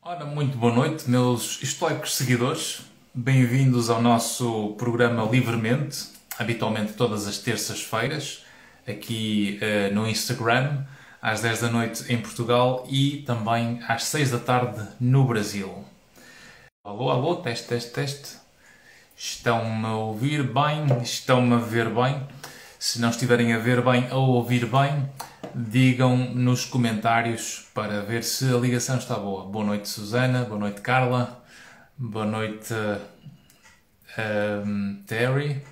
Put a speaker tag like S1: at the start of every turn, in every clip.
S1: Ora, muito boa noite, meus estoicos seguidores. Bem-vindos ao nosso programa Livremente, habitualmente todas as terças-feiras, aqui no Instagram, às 10 da noite em Portugal e também às 6 da tarde no Brasil. Alô, alô, teste, teste, teste. Estão-me a ouvir bem? Estão-me a ver bem? Se não estiverem a ver bem ou a ouvir bem, digam nos comentários para ver se a ligação está boa. Boa noite, Susana. Boa noite, Carla. Boa noite, Terry.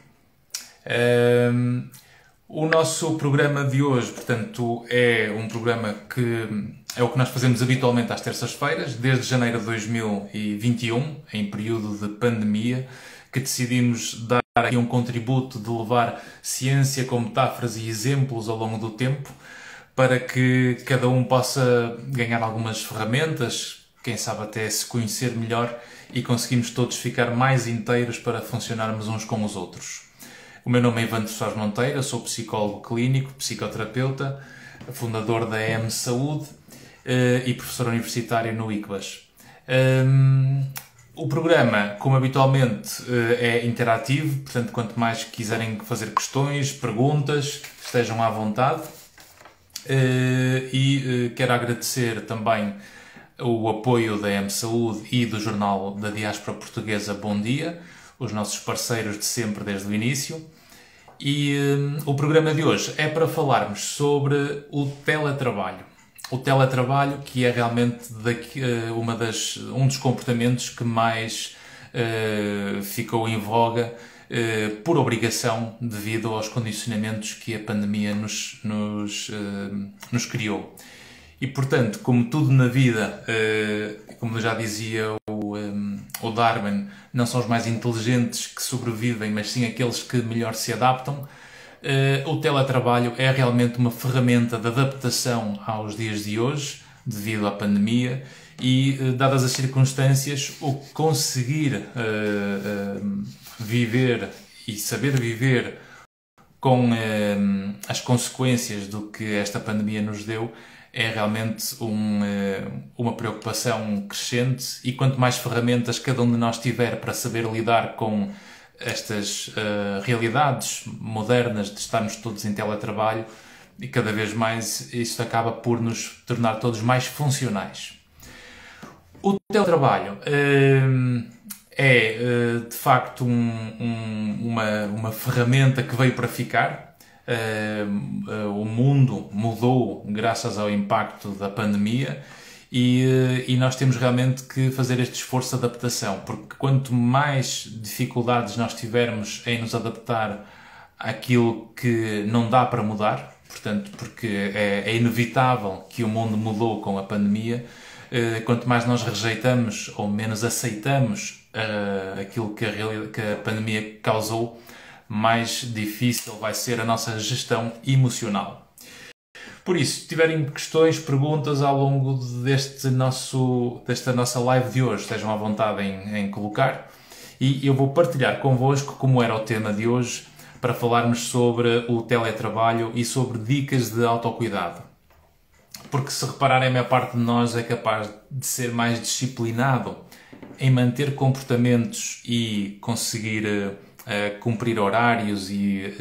S1: O nosso programa de hoje, portanto, é um programa que é o que nós fazemos habitualmente às terças-feiras, desde janeiro de 2021, em período de pandemia, que decidimos dar aqui um contributo de levar ciência com metáforas e exemplos ao longo do tempo, para que cada um possa ganhar algumas ferramentas, quem sabe até se conhecer melhor e conseguimos todos ficar mais inteiros para funcionarmos uns com os outros. O meu nome é Ivan de Soares Monteiro, sou psicólogo clínico, psicoterapeuta, fundador da EM Saúde e professor universitário no ICBAS. O programa, como habitualmente, é interativo, portanto, quanto mais quiserem fazer questões, perguntas, estejam à vontade. Quero agradecer também o apoio da EM Saúde e do Jornal da Diáspora Portuguesa Bom Dia, os nossos parceiros de sempre desde o início. O programa de hoje é para falarmos sobre o teletrabalho. O teletrabalho, que é realmente um dos comportamentos que mais ficou em voga por obrigação devido aos condicionamentos que a pandemia nos criou. E, portanto, como tudo na vida, como já dizia o Darwin, não são os mais inteligentes que sobrevivem, mas sim aqueles que melhor se adaptam. O teletrabalho é realmente uma ferramenta de adaptação aos dias de hoje, devido à pandemia, e, dadas as circunstâncias, o conseguir viver e saber viver com as consequências do que esta pandemia nos deu é realmente uma preocupação crescente, e quanto mais ferramentas cada um de nós tiver para saber lidar com estas realidades modernas de estarmos todos em teletrabalho, e cada vez mais isto acaba por nos tornar todos mais funcionais. O teletrabalho é de facto uma ferramenta que veio para ficar. O mundo mudou graças ao impacto da pandemia e nós temos realmente que fazer este esforço de adaptação, porque quanto mais dificuldades nós tivermos em nos adaptar àquilo que não dá para mudar, portanto, porque é inevitável que o mundo mudou com a pandemia, quanto mais nós rejeitamos ou menos aceitamos aquilo que a pandemia causou, mais difícil vai ser a nossa gestão emocional. Por isso, se tiverem questões, perguntas ao longo desta nossa live de hoje, estejam à vontade em colocar, e eu vou partilhar convosco como era o tema de hoje, para falarmos sobre o teletrabalho e sobre dicas de autocuidado. Porque, se repararem, a maior parte de nós é capaz de ser mais disciplinado em manter comportamentos e conseguir cumprir horários e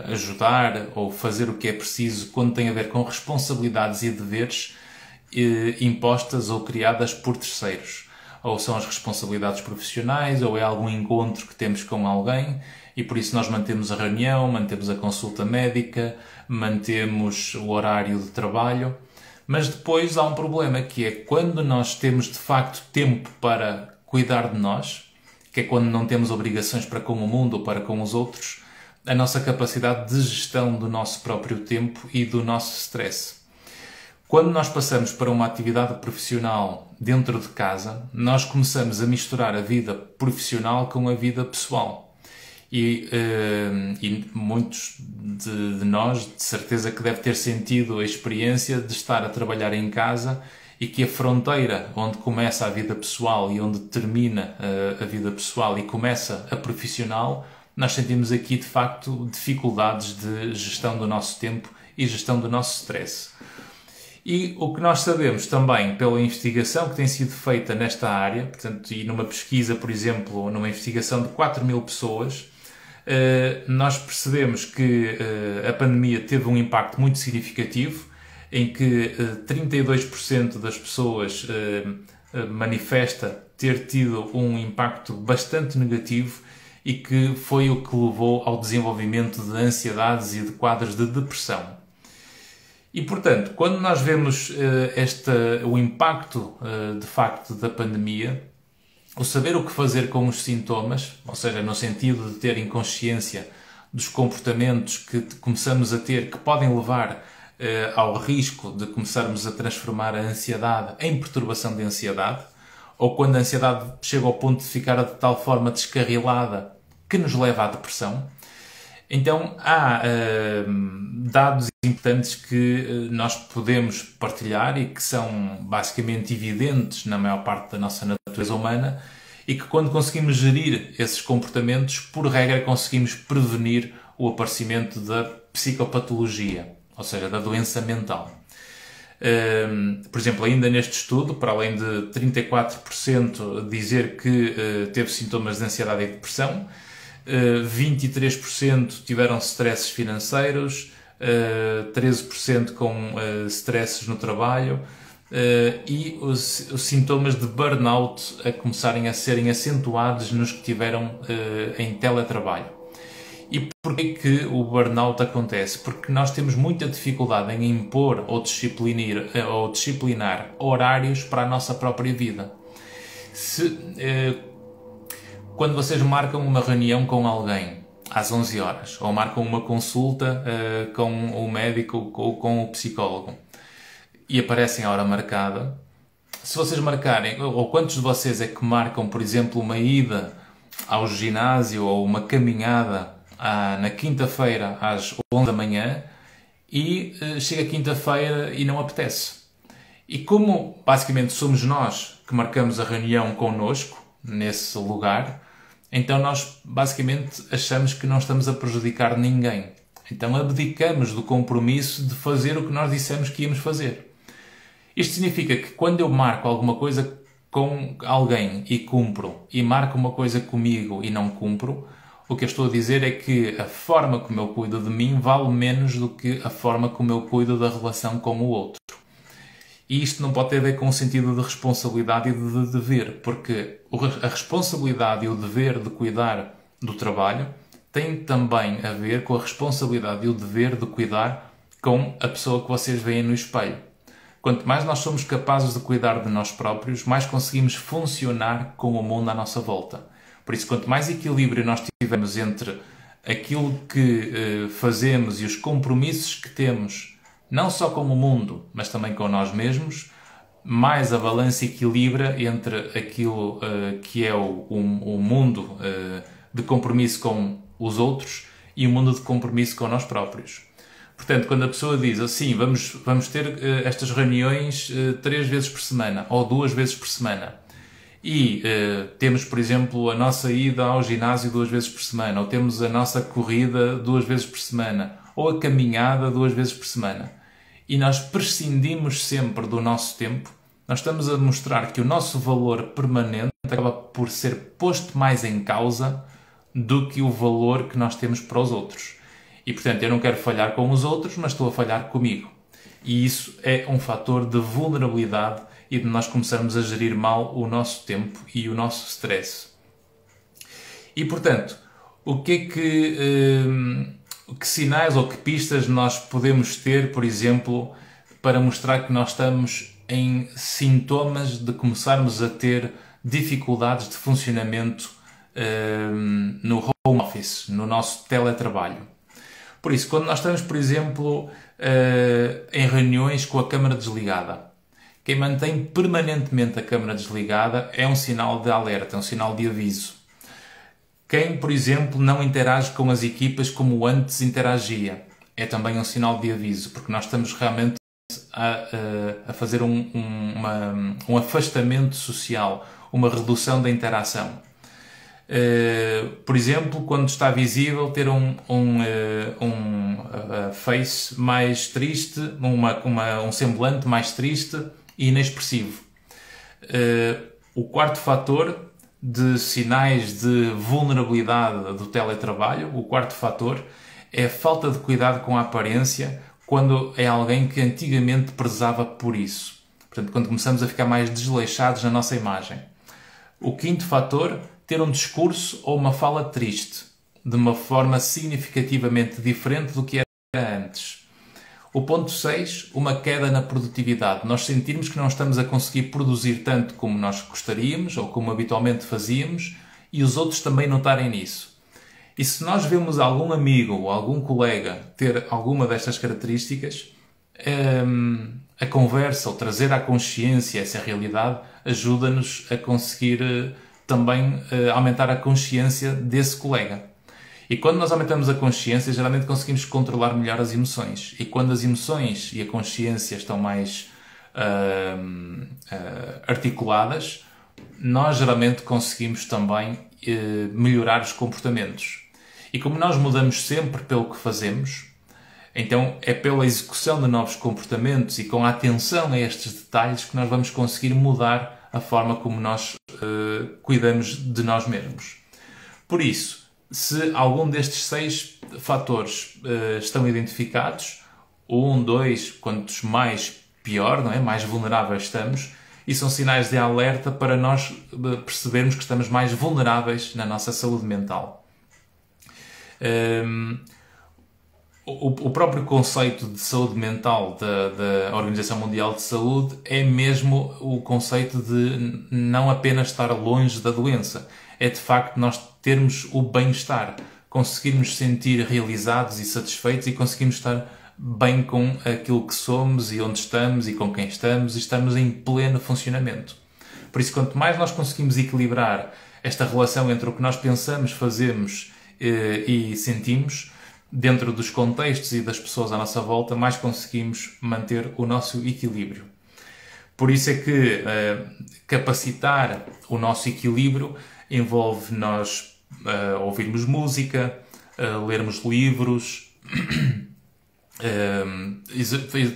S1: ajudar ou fazer o que é preciso quando tem a ver com responsabilidades e deveres impostas ou criadas por terceiros. Ou são as responsabilidades profissionais, ou é algum encontro que temos com alguém, e por isso nós mantemos a reunião, mantemos a consulta médica, mantemos o horário de trabalho. Mas depois há um problema, que é quando nós temos de facto tempo para cuidar de nós, que é quando não temos obrigações para com o mundo ou para com os outros, a nossa capacidade de gestão do nosso próprio tempo e do nosso stress. Quando nós passamos para uma atividade profissional dentro de casa, nós começamos a misturar a vida profissional com a vida pessoal. E muitos de nós, de certeza que deve ter sentido a experiência de estar a trabalhar em casa e que a fronteira onde começa a vida pessoal e onde termina a vida pessoal e começa a profissional, nós sentimos aqui de facto dificuldades de gestão do nosso tempo e gestão do nosso stress. E o que nós sabemos também, pela investigação que tem sido feita nesta área, portanto, e numa pesquisa, por exemplo, numa investigação de 4.000 pessoas, nós percebemos que a pandemia teve um impacto muito significativo, em que 32% das pessoas manifesta ter tido um impacto bastante negativo e que foi o que levou ao desenvolvimento de ansiedades e de quadros de depressão. E, portanto, quando nós vemos o impacto, de facto, da pandemia, o saber o que fazer com os sintomas, ou seja, no sentido de terem consciência dos comportamentos que começamos a ter, que podem levar ao risco de começarmos a transformar a ansiedade em perturbação de ansiedade, ou quando a ansiedade chega ao ponto de ficar de tal forma descarrilada que nos leva à depressão. Então, há dados importantes que nós podemos partilhar e que são basicamente evidentes na maior parte da nossa natureza humana e que, quando conseguimos gerir esses comportamentos, por regra, conseguimos prevenir o aparecimento da psicopatologia, ou seja, da doença mental. Por exemplo, ainda neste estudo, para além de 34% dizer que teve sintomas de ansiedade e depressão, 23% tiveram stresses financeiros, 13% com stresses no trabalho e os sintomas de burnout a começarem a serem acentuados nos que tiveram em teletrabalho. E porquê que o burnout acontece? Porque nós temos muita dificuldade em impor ou disciplinar horários para a nossa própria vida. Quando vocês marcam uma reunião com alguém às 11 horas, ou marcam uma consulta com o médico ou com o psicólogo, e aparecem à hora marcada, se vocês marcarem, ou quantos de vocês é que marcam, por exemplo, uma ida ao ginásio ou uma caminhada na quinta-feira às 11 da manhã e chega quinta-feira e não apetece? E como basicamente somos nós que marcamos a reunião connosco, nesse lugar, então nós basicamente achamos que não estamos a prejudicar ninguém. Então abdicamos do compromisso de fazer o que nós dissemos que íamos fazer. Isto significa que quando eu marco alguma coisa com alguém e cumpro, e marco uma coisa comigo e não cumpro, o que eu estou a dizer é que a forma como eu cuido de mim vale menos do que a forma como eu cuido da relação com o outro. E isto não pode ter a ver com o sentido de responsabilidade e de dever, porque a responsabilidade e o dever de cuidar do trabalho tem também a ver com a responsabilidade e o dever de cuidar com a pessoa que vocês veem no espelho. Quanto mais nós somos capazes de cuidar de nós próprios, mais conseguimos funcionar com o mundo à nossa volta. Por isso, quanto mais equilíbrio nós tivermos entre aquilo que fazemos e os compromissos que temos, não só com o mundo, mas também com nós mesmos, mais a balança equilibra entre aquilo que é o mundo de compromisso com os outros e o mundo de compromisso com nós próprios. Portanto, quando a pessoa diz assim, vamos ter estas reuniões 3 vezes por semana ou 2 vezes por semana e temos, por exemplo, a nossa ida ao ginásio 2 vezes por semana, ou temos a nossa corrida 2 vezes por semana, ou a caminhada 2 vezes por semana, e nós prescindimos sempre do nosso tempo, nós estamos a mostrar que o nosso valor permanente acaba por ser posto mais em causa do que o valor que nós temos para os outros. E, portanto, eu não quero falhar com os outros, mas estou a falhar comigo. E isso é um fator de vulnerabilidade e de nós começarmos a gerir mal o nosso tempo e o nosso stress. E, portanto, que sinais ou que pistas nós podemos ter, por exemplo, para mostrar que nós estamos em sintomas de começarmos a ter dificuldades de funcionamento no home office, no nosso teletrabalho? Por isso, quando nós estamos, por exemplo, em reuniões com a câmara desligada, quem mantém permanentemente a câmara desligada é um sinal de alerta, é um sinal de aviso. Quem, por exemplo, não interage com as equipas como antes interagia, é também um sinal de aviso, porque nós estamos realmente a fazer um afastamento social, uma redução da interação. Por exemplo, quando está visível, ter um face mais triste, um semblante mais triste e inexpressivo. O quarto fator de sinais de vulnerabilidade do teletrabalho, o quarto fator, é a falta de cuidado com a aparência quando é alguém que antigamente prezava por isso. Portanto, quando começamos a ficar mais desleixados na nossa imagem. O quinto fator, ter um discurso ou uma fala triste, de uma forma significativamente diferente do que era antes. O ponto 6, uma queda na produtividade. Nós sentirmos que não estamos a conseguir produzir tanto como nós gostaríamos ou como habitualmente fazíamos e os outros também notarem nisso. E se nós vemos algum amigo ou algum colega ter alguma destas características, a conversa ou trazer à consciência essa realidade ajuda-nos a conseguir também aumentar a consciência desse colega. E quando nós aumentamos a consciência, geralmente conseguimos controlar melhor as emoções. E quando as emoções e a consciência estão mais articuladas, nós geralmente conseguimos também melhorar os comportamentos. E como nós mudamos sempre pelo que fazemos, então é pela execução de novos comportamentos e com a atenção a estes detalhes que nós vamos conseguir mudar a forma como nós cuidamos de nós mesmos. Por isso, se algum destes 6 fatores estão identificados, 1, 2, quantos mais pior, não é? Mais vulneráveis estamos, e são sinais de alerta para nós percebermos que estamos mais vulneráveis na nossa saúde mental. O próprio conceito de saúde mental da Organização Mundial de Saúde é mesmo o conceito de não apenas estar longe da doença, é de facto nós termos o bem-estar, conseguirmos sentir realizados e satisfeitos e conseguirmos estar bem com aquilo que somos e onde estamos e com quem estamos e estarmos em pleno funcionamento. Por isso, quanto mais nós conseguimos equilibrar esta relação entre o que nós pensamos, fazemos e sentimos, dentro dos contextos e das pessoas à nossa volta, mais conseguimos manter o nosso equilíbrio. Por isso é que capacitar o nosso equilíbrio envolve nós ouvirmos música, lermos livros,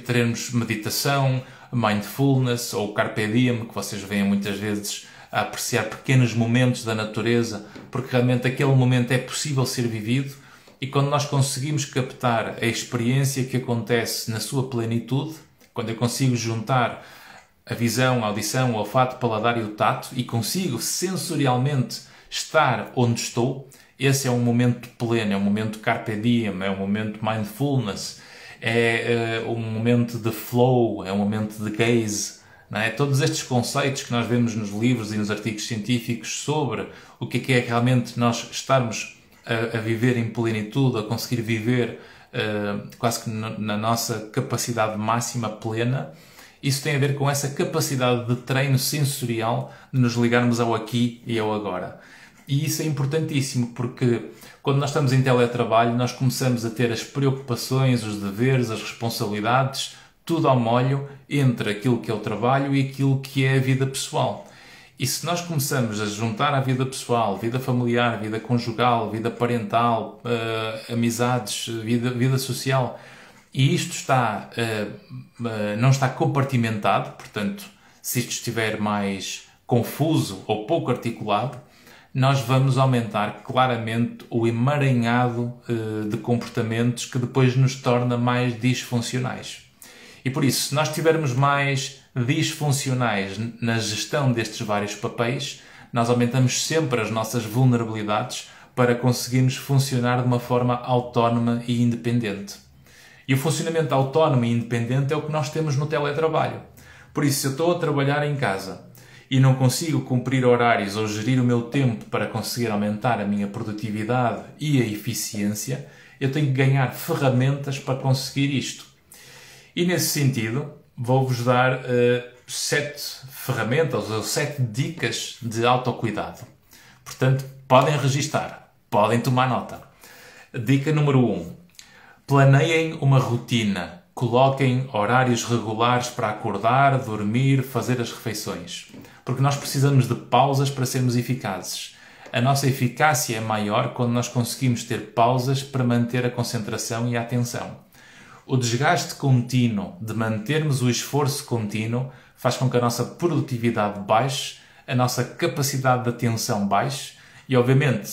S1: teremos meditação, mindfulness ou carpe diem, que vocês veem muitas vezes a apreciar pequenos momentos da natureza, porque realmente aquele momento é possível ser vivido. E quando nós conseguimos captar a experiência que acontece na sua plenitude, quando eu consigo juntar a visão, a audição, o olfato, o paladar e o tato e consigo sensorialmente estar onde estou, esse é um momento pleno, é um momento carpe diem, é um momento mindfulness, é um momento de flow, é um momento de gaze. Não é? Todos estes conceitos que nós vemos nos livros e nos artigos científicos sobre o que é realmente nós estarmos a viver em plenitude, a conseguir viver quase que na nossa capacidade máxima plena, isso tem a ver com essa capacidade de treino sensorial de nos ligarmos ao aqui e ao agora. E isso é importantíssimo porque quando nós estamos em teletrabalho nós começamos a ter as preocupações, os deveres, as responsabilidades, tudo ao molho entre aquilo que é o trabalho e aquilo que é a vida pessoal. E se nós começamos a juntar a vida pessoal, vida familiar, vida conjugal, vida parental, amizades, vida social, e isto não está compartimentado, portanto, se isto estiver mais confuso ou pouco articulado, nós vamos aumentar claramente o emaranhado de comportamentos que depois nos torna mais disfuncionais. E por isso, se nós estivermos mais disfuncionais na gestão destes vários papéis, nós aumentamos sempre as nossas vulnerabilidades para conseguirmos funcionar de uma forma autónoma e independente. E o funcionamento autónomo e independente é o que nós temos no teletrabalho. Por isso, se eu estou a trabalhar em casa e não consigo cumprir horários ou gerir o meu tempo para conseguir aumentar a minha produtividade e a eficiência, eu tenho que ganhar ferramentas para conseguir isto. E nesse sentido, vou-vos dar 7 ferramentas ou 7 dicas de autocuidado. Portanto, podem registar, podem tomar nota. Dica número 1. Planeiem uma rotina. Coloquem horários regulares para acordar, dormir, fazer as refeições. Porque nós precisamos de pausas para sermos eficazes. A nossa eficácia é maior quando nós conseguimos ter pausas para manter a concentração e a atenção. O desgaste contínuo de mantermos o esforço contínuo faz com que a nossa produtividade baixe, a nossa capacidade de atenção baixe e, obviamente,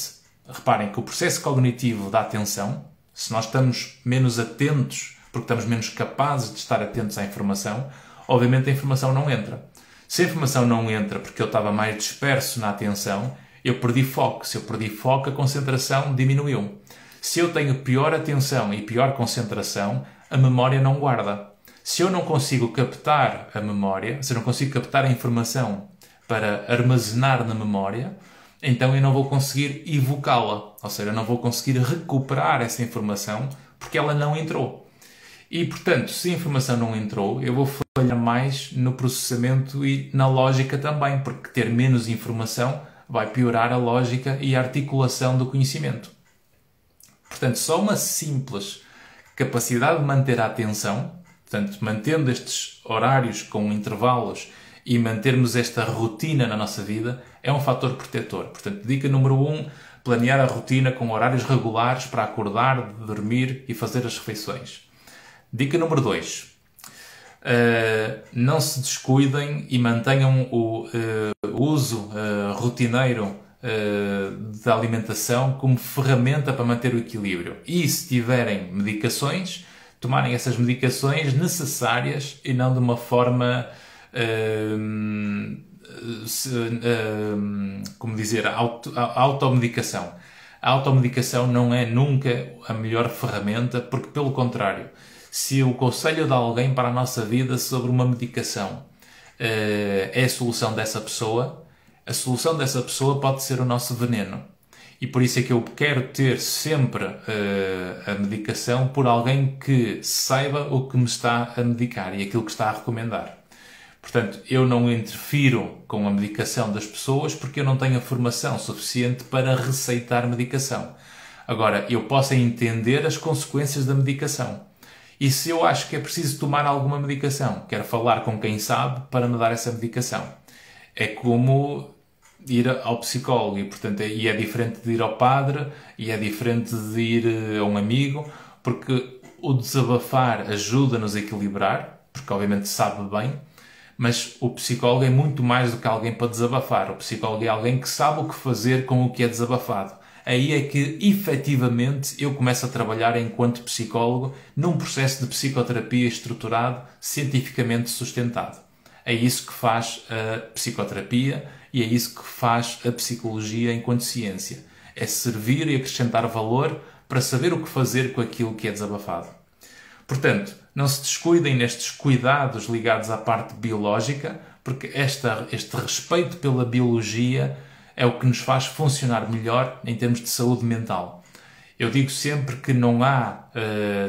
S1: reparem que o processo cognitivo da atenção, se nós estamos menos atentos, porque estamos menos capazes de estar atentos à informação, obviamente a informação não entra. Se a informação não entra porque eu estava mais disperso na atenção, eu perdi foco. Se eu perdi foco, a concentração diminuiu. Se eu tenho pior atenção e pior concentração, a memória não guarda. Se eu não consigo captar a memória, se eu não consigo captar a informação para armazenar na memória, então eu não vou conseguir evocá-la. Ou seja, eu não vou conseguir recuperar essa informação porque ela não entrou. E, portanto, se a informação não entrou, eu vou falhar mais no processamento e na lógica também, porque ter menos informação vai piorar a lógica e a articulação do conhecimento. Portanto, só uma simples capacidade de manter a atenção, portanto, mantendo estes horários com intervalos e mantermos esta rotina na nossa vida, é um fator protetor. Portanto, dica número 1, planear a rotina com horários regulares para acordar, dormir e fazer as refeições. Dica número 2. Não se descuidem e mantenham o uso rotineiro da alimentação como ferramenta para manter o equilíbrio. E se tiverem medicações, tomarem essas medicações necessárias e não de uma forma, como dizer, automedicação. A automedicação não é nunca a melhor ferramenta, porque pelo contrário, se o conselho de alguém para a nossa vida sobre uma medicação é a solução dessa pessoa, a solução dessa pessoa pode ser o nosso veneno. E por isso é que eu quero ter sempre a medicação por alguém que saiba o que me está a medicar e aquilo que está a recomendar. Portanto, eu não interfiro com a medicação das pessoas porque eu não tenho a formação suficiente para receitar medicação. Agora, eu posso entender as consequências da medicação. E se eu acho que é preciso tomar alguma medicação, quero falar com quem sabe para me dar essa medicação. É como ir ao psicólogo e é diferente de ir ao padre e é diferente de ir a um amigo, porque o desabafar ajuda-nos a equilibrar, porque obviamente sabe bem, mas o psicólogo é muito mais do que alguém para desabafar. O psicólogo é alguém que sabe o que fazer com o que é desabafado. Aí é que, efetivamente, eu começo a trabalhar enquanto psicólogo num processo de psicoterapia estruturado, cientificamente sustentado. É isso que faz a psicoterapia e é isso que faz a psicologia enquanto ciência. É servir e acrescentar valor para saber o que fazer com aquilo que é desabafado. Portanto, não se descuidem nestes cuidados ligados à parte biológica, porque este respeito pela biologia é o que nos faz funcionar melhor em termos de saúde mental. Eu digo sempre que não há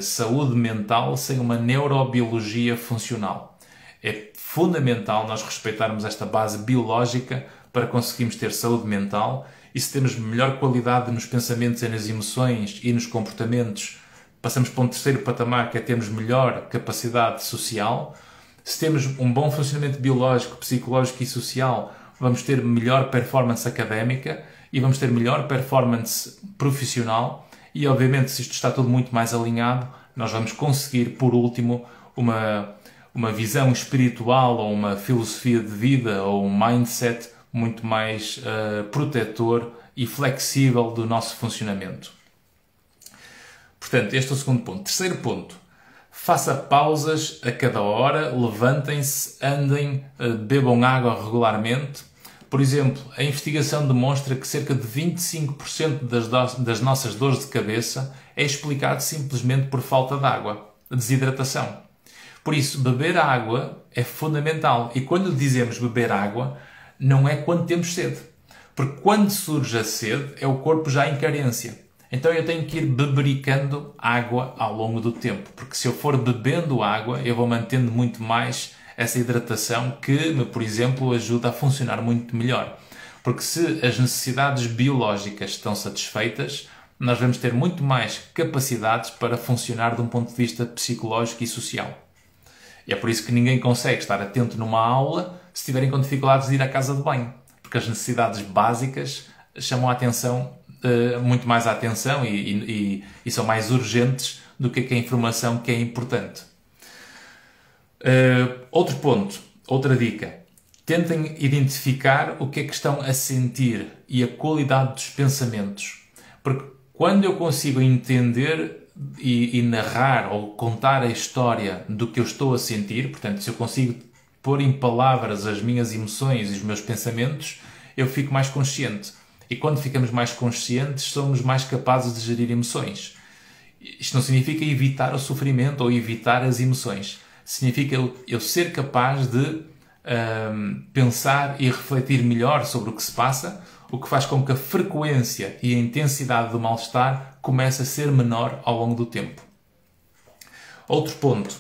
S1: saúde mental sem uma neurobiologia funcional. É fundamental nós respeitarmos esta base biológica para conseguirmos ter saúde mental, e se temos melhor qualidade nos pensamentos e nas emoções e nos comportamentos, passamos para um terceiro patamar, que é termos melhor capacidade social. Se temos um bom funcionamento biológico, psicológico e social, vamos ter melhor performance académica e vamos ter melhor performance profissional e, obviamente, se isto está tudo muito mais alinhado, nós vamos conseguir, por último, uma visão espiritual ou uma filosofia de vida ou um mindset muito mais protetor e flexível do nosso funcionamento. Portanto, este é o segundo ponto. Terceiro ponto. Faça pausas a cada hora, levantem-se, andem, bebam água regularmente. Por exemplo, a investigação demonstra que cerca de 25% das nossas dores de cabeça é explicado simplesmente por falta de água, desidratação. Por isso, beber água é fundamental. E quando dizemos beber água, não é quando temos sede. Porque quando surge a sede, é o corpo já em carência. Então eu tenho que ir bebericando água ao longo do tempo. Porque se eu for bebendo água, eu vou mantendo muito mais essa hidratação que me, por exemplo, ajuda a funcionar muito melhor. Porque se as necessidades biológicas estão satisfeitas, nós vamos ter muito mais capacidades para funcionar de um ponto de vista psicológico e social. E é por isso que ninguém consegue estar atento numa aula se estiverem com dificuldades de ir à casa de banho. Porque as necessidades básicas chamam a atenção, muito mais a atenção e são mais urgentes do que a informação que é importante. Outro ponto, outra dica. Tentem identificar o que é que estão a sentir e a qualidade dos pensamentos. Porque quando eu consigo entender e narrar ou contar a história do que eu estou a sentir, portanto, se eu consigo pôr em palavras as minhas emoções e os meus pensamentos, eu fico mais consciente. E quando ficamos mais conscientes, somos mais capazes de gerir emoções. Isto não significa evitar o sofrimento ou evitar as emoções. Significa eu ser capaz de pensar e refletir melhor sobre o que se passa, o que faz com que a frequência e a intensidade do mal-estar comece a ser menor ao longo do tempo. Outro ponto.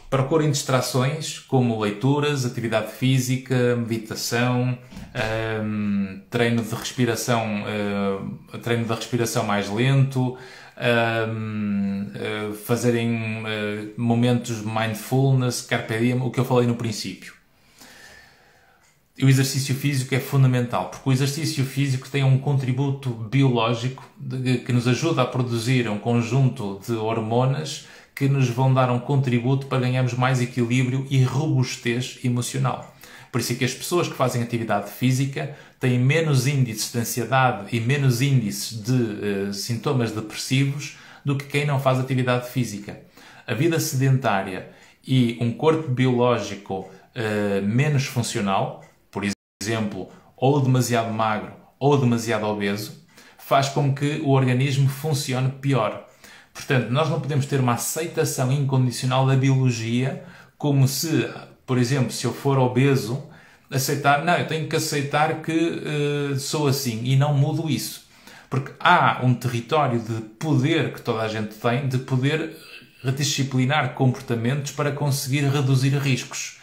S1: Procurem distrações como leituras, atividade física, meditação, treino de respiração mais lento, fazerem momentos mindfulness, carpe diem, o que eu falei no princípio. E o exercício físico é fundamental, porque o exercício físico tem um contributo biológico que nos ajuda a produzir um conjunto de hormonas que nos vão dar um contributo para ganharmos mais equilíbrio e robustez emocional. Por isso é que as pessoas que fazem atividade física têm menos índices de ansiedade e menos índices de sintomas depressivos do que quem não faz atividade física. A vida sedentária e um corpo biológico menos funcional, por exemplo, ou demasiado magro ou demasiado obeso, faz com que o organismo funcione pior. Portanto, nós não podemos ter uma aceitação incondicional da biologia como se, por exemplo, se eu for obeso, eu tenho que aceitar que sou assim e não mudo isso. Porque há um território de poder que toda a gente tem, de poder redisciplinar comportamentos para conseguir reduzir riscos.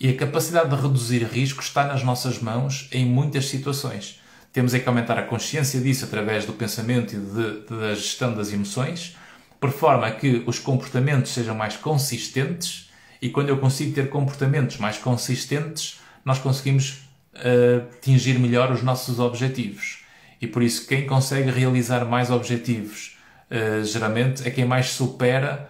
S1: E a capacidade de reduzir riscos está nas nossas mãos em muitas situações. Temos é que aumentar a consciência disso através do pensamento e da gestão das emoções, por forma a que os comportamentos sejam mais consistentes, e quando eu consigo ter comportamentos mais consistentes, nós conseguimos atingir melhor os nossos objetivos. E por isso quem consegue realizar mais objetivos geralmente é quem mais supera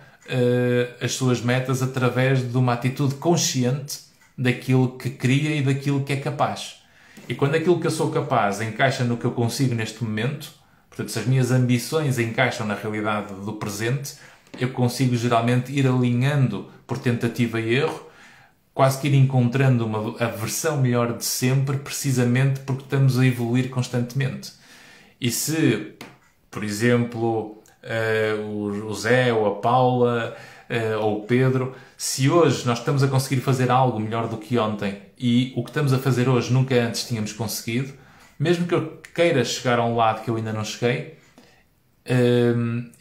S1: as suas metas através de uma atitude consciente daquilo que queria e daquilo que é capaz. E quando aquilo que eu sou capaz encaixa no que eu consigo neste momento, portanto, se as minhas ambições encaixam na realidade do presente, eu consigo geralmente ir alinhando por tentativa e erro, quase que ir encontrando a versão melhor de sempre, precisamente porque estamos a evoluir constantemente. E se, por exemplo, o Zé ou a Paula ou o Pedro, se hoje nós estamos a conseguir fazer algo melhor do que ontem e o que estamos a fazer hoje nunca antes tínhamos conseguido, mesmo que eu queira chegar a um lado que eu ainda não cheguei,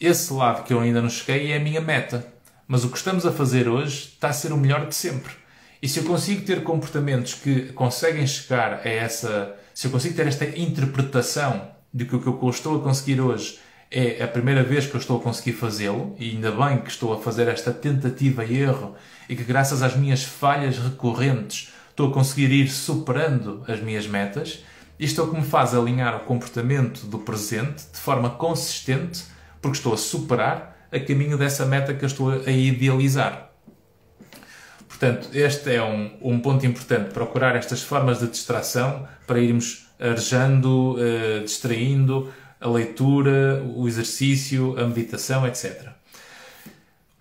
S1: esse lado que eu ainda não cheguei é a minha meta. Mas o que estamos a fazer hoje está a ser o melhor de sempre. E se eu consigo ter comportamentos que conseguem chegar a essa... Se eu consigo ter esta interpretação de que o que eu estou a conseguir hoje é a primeira vez que eu estou a conseguir fazê-lo, e ainda bem que estou a fazer esta tentativa e erro, e que graças às minhas falhas recorrentes estou a conseguir ir superando as minhas metas, isto é o que me faz alinhar o comportamento do presente de forma consistente, porque estou a superar a caminho dessa meta que eu estou a idealizar. Portanto, este é um ponto importante, procurar estas formas de distração para irmos arejando, distraindo a leitura, o exercício, a meditação, etc.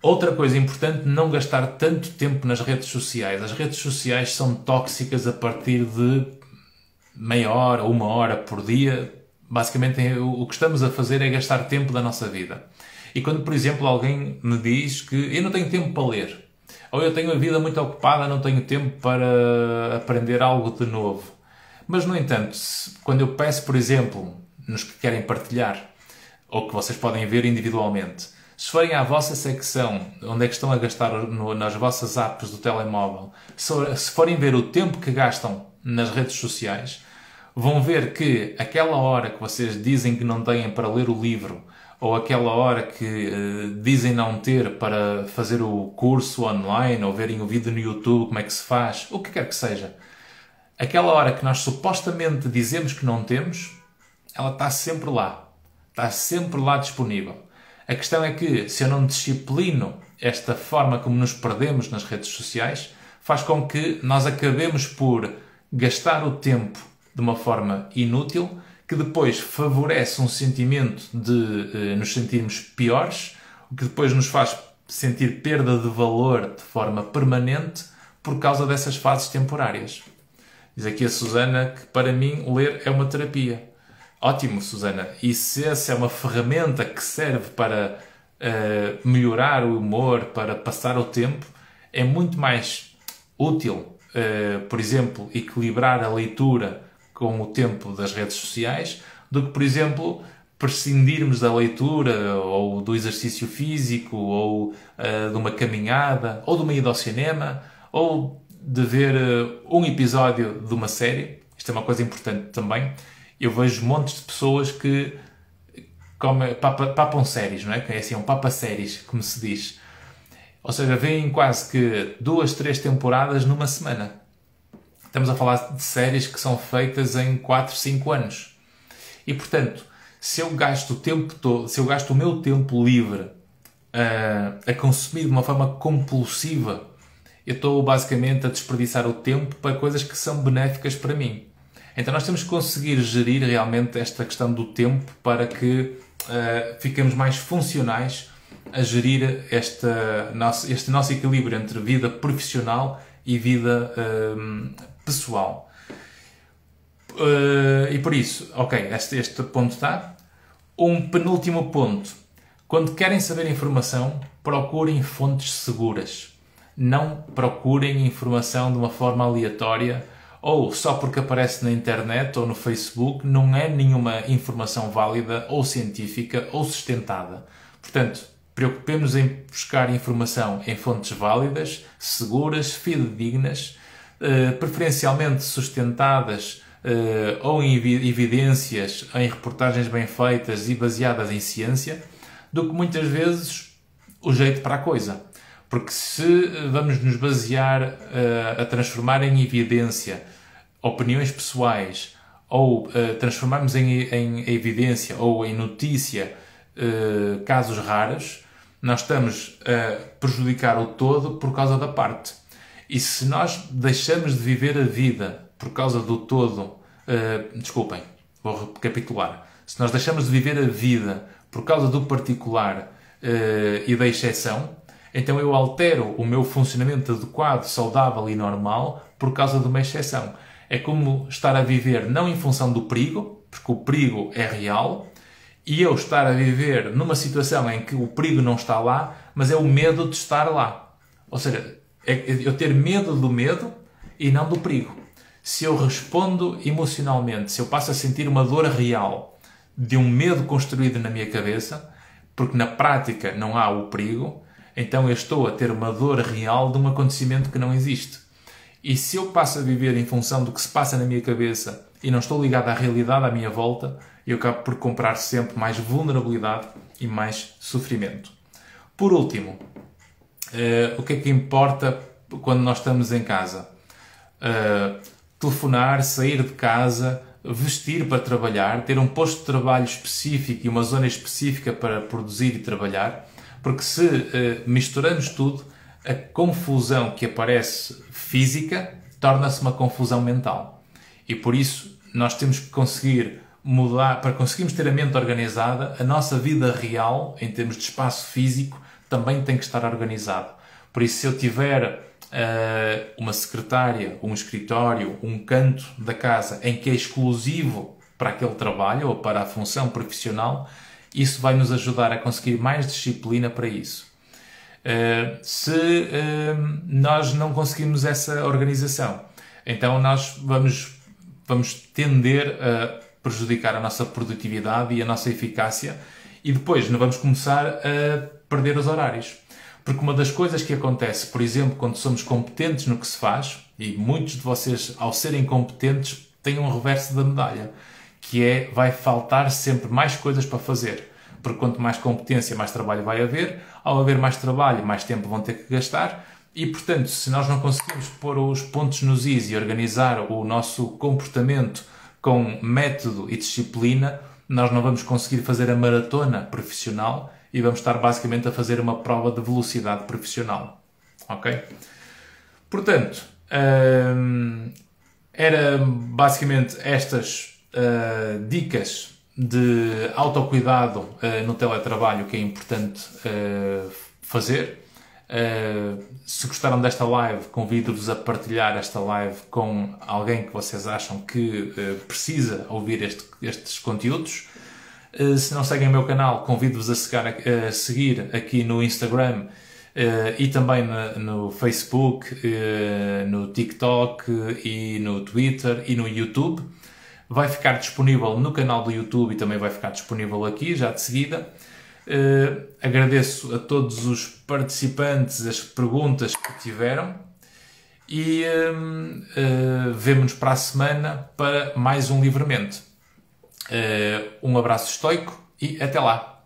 S1: Outra coisa importante, não gastar tanto tempo nas redes sociais. As redes sociais são tóxicas a partir de meia hora, 1 hora por dia. Basicamente, o que estamos a fazer é gastar tempo da nossa vida. E quando, por exemplo, alguém me diz que eu não tenho tempo para ler, ou eu tenho a vida muito ocupada, não tenho tempo para aprender algo de novo. Mas, no entanto, quando eu peço, por exemplo, nos que querem partilhar, ou que vocês podem ver individualmente, se forem à vossa secção, onde é que estão a gastar nas vossas apps do telemóvel, se forem ver o tempo que gastam nas redes sociais, vão ver que aquela hora que vocês dizem que não têm para ler o livro, ou aquela hora que dizem não ter para fazer o curso online, ou verem o vídeo no YouTube, como é que se faz, o que quer que seja. Aquela hora que nós supostamente dizemos que não temos, ela está sempre lá. Está sempre lá disponível. A questão é que, se eu não disciplino esta forma como nos perdemos nas redes sociais, faz com que nós acabemos por gastar o tempo de uma forma inútil, que depois favorece um sentimento de nos sentirmos piores, o que depois nos faz sentir perda de valor de forma permanente por causa dessas fases temporárias. Diz aqui a Susana que, para mim, ler é uma terapia. Ótimo, Susana. E se essa é uma ferramenta que serve para melhorar o humor, para passar o tempo, é muito mais útil, por exemplo, equilibrar a leitura com o tempo das redes sociais, do que, por exemplo, prescindirmos da leitura ou do exercício físico ou de uma caminhada ou de uma ida ao cinema ou de ver um episódio de uma série. Isto é uma coisa importante também. Eu vejo montes de pessoas que papam séries, não é? Que é assim, um papa-séries, como se diz. Ou seja, veem quase que 2, 3 temporadas numa semana. Estamos a falar de séries que são feitas em 4, 5 anos. E, portanto, se eu gasto o tempo todo, se eu gasto o meu tempo livre a consumir de uma forma compulsiva, eu estou basicamente a desperdiçar o tempo para coisas que são benéficas para mim. Então nós temos que conseguir gerir realmente esta questão do tempo para que fiquemos mais funcionais a gerir este nosso equilíbrio entre vida profissional e vida pessoal. E por isso, ok, este ponto está. Um penúltimo ponto. Quando querem saber informação, procurem fontes seguras. Não procurem informação de uma forma aleatória ou só porque aparece na internet ou no Facebook. Não é nenhuma informação válida ou científica ou sustentada. Portanto, preocupemos em buscar informação em fontes válidas, seguras, fidedignas, preferencialmente sustentadas ou em evidências, em reportagens bem feitas e baseadas em ciência, do que muitas vezes o jeito para a coisa. Porque se vamos nos basear a transformar em evidência opiniões pessoais ou transformarmos em evidência ou em notícia casos raros, nós estamos a prejudicar o todo por causa da parte. E se nós deixamos de viver a vida por causa do todo, desculpem, vou recapitular. Se nós deixamos de viver a vida por causa do particular e da exceção, então eu altero o meu funcionamento adequado, saudável e normal por causa de uma exceção. É como estar a viver não em função do perigo, porque o perigo é real, e eu estar a viver numa situação em que o perigo não está lá, mas é o medo de estar lá. Ou seja, é eu ter medo do medo e não do perigo. Se eu respondo emocionalmente, se eu passo a sentir uma dor real de um medo construído na minha cabeça, porque na prática não há o perigo, então eu estou a ter uma dor real de um acontecimento que não existe. E se eu passo a viver em função do que se passa na minha cabeça e não estou ligado à realidade à minha volta, eu acabo por comprar sempre mais vulnerabilidade e mais sofrimento. Por último, o que é que importa quando nós estamos em casa? Telefonar, sair de casa, vestir para trabalhar, ter um posto de trabalho específico e uma zona específica para produzir e trabalhar, porque se misturamos tudo, a confusão que aparece física torna-se uma confusão mental. E por isso nós temos que conseguir mudar, para conseguirmos ter a mente organizada, a nossa vida real, em termos de espaço físico, também tem que estar organizado. Por isso, se eu tiver uma secretária, um escritório, um canto da casa em que é exclusivo para aquele trabalho ou para a função profissional, isso vai nos ajudar a conseguir mais disciplina para isso. Se nós não conseguimos essa organização, então nós vamos tender a prejudicar a nossa produtividade e a nossa eficácia e depois não vamos começar a perder os horários. Porque uma das coisas que acontece, por exemplo, quando somos competentes no que se faz, e muitos de vocês, ao serem competentes, têm um reverso da medalha, que é, vai faltar sempre mais coisas para fazer. Porque quanto mais competência, mais trabalho vai haver. Ao haver mais trabalho, mais tempo vão ter que gastar. E, portanto, se nós não conseguimos pôr os pontos nos is e organizar o nosso comportamento com método e disciplina, nós não vamos conseguir fazer a maratona profissional e vamos estar basicamente a fazer uma prova de velocidade profissional. Ok? Portanto, era basicamente estas dicas de autocuidado no teletrabalho que é importante fazer. Se gostaram desta live, convido-vos a partilhar esta live com alguém que vocês acham que precisa ouvir estes conteúdos. Se não seguem o meu canal, convido-vos a seguir aqui no Instagram e também no Facebook, no TikTok e no Twitter e no YouTube. Vai ficar disponível no canal do YouTube e também vai ficar disponível aqui já de seguida. Agradeço a todos os participantes as perguntas que tiveram e vemo-nos para a semana para mais um Livremente. Um abraço estoico e até lá!